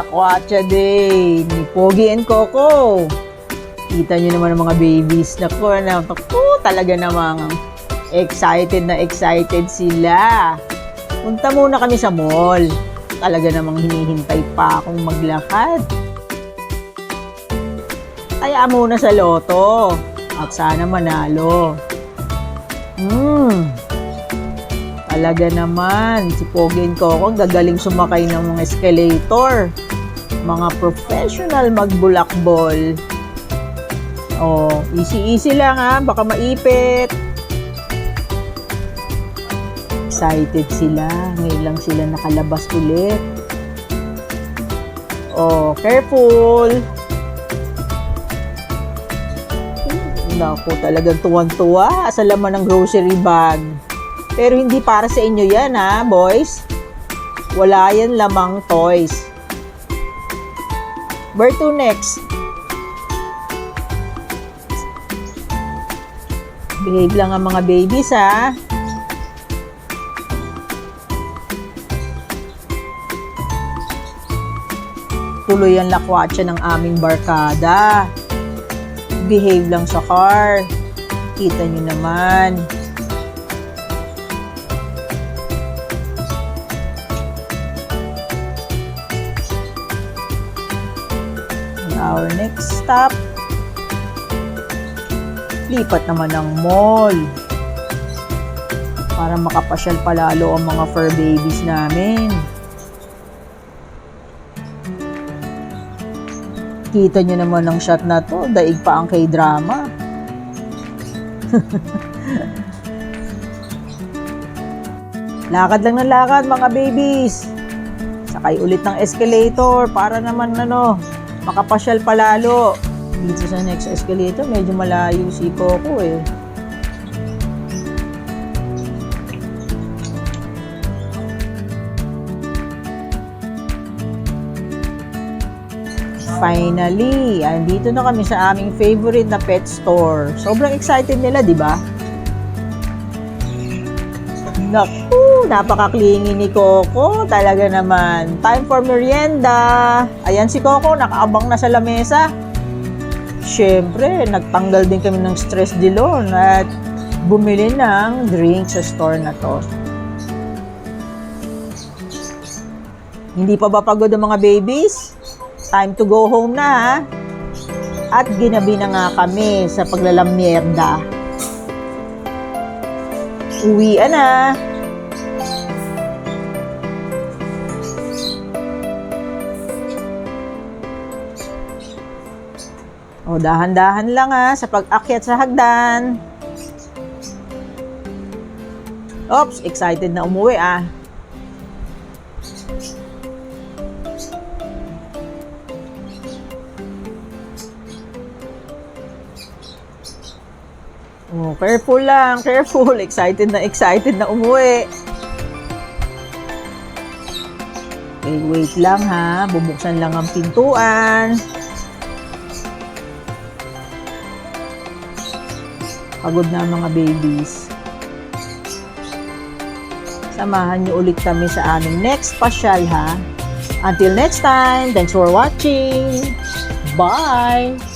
Lakwatsa Day ni Pogi and Coco. Kita nyo naman ang mga babies. Naku, talaga namang excited na excited sila. Punta muna kami sa mall. Talaga namang hinihintay pa akong maglakad. Kaya muna sa loto. At sana manalo. Talaga naman, si Pogi and Coco gagaling sumakay ng mga escalator. Mga professional magbulakbol. Oh, easy lang ha, baka maipit. Excited sila, ngayon lang sila nakalabas ulit. Oh, careful. Naku, talagang tuwang-tuwa sa laman ng grocery bag. Pero hindi para sa inyo yan ha, boys. Wala yan lamang toys. Where to next? Behave lang ang mga babies ha. Tuloy ang lakwatsa ng aming barkada. Behave lang sa car. Kita nyo naman. Our next stop, lipat naman ng mall para makapasyal palalo ang mga fur babies namin. Kita nyo naman ang shot na to, daig pa ang K-drama. Lakad lang ng lakad mga babies. Sakay ulit ng escalator para naman makapasyal palalo. Dito sa next escalator, medyo malayo si Coco eh. Finally, andito na kami sa aming favorite na pet store. Sobrang excited nila, di ba? Naku, napaka-clingy ni Coco. Talaga naman. Time for merienda. Ayan si Coco, nakaabang na sa lamesa. Siyempre, nagtanggal din kami ng stress dilon at bumili ng drink sa store na to. Hindi pa ba pagod ang mga babies? Time to go home na ha? At ginabi na nga kami sa paglalamierda. Uwian na. O, dahan-dahan lang ha sa pag-akyat sa hagdan. Oops, excited na umuwi ah. Oh, careful lang, careful. Excited na umuwi. Okay, wait lang ha. Bubuksan lang ang pintuan. Pagod na ang mga babies. Samahan niyo ulit kami sa aming next pasyal ha. Until next time, thanks for watching. Bye!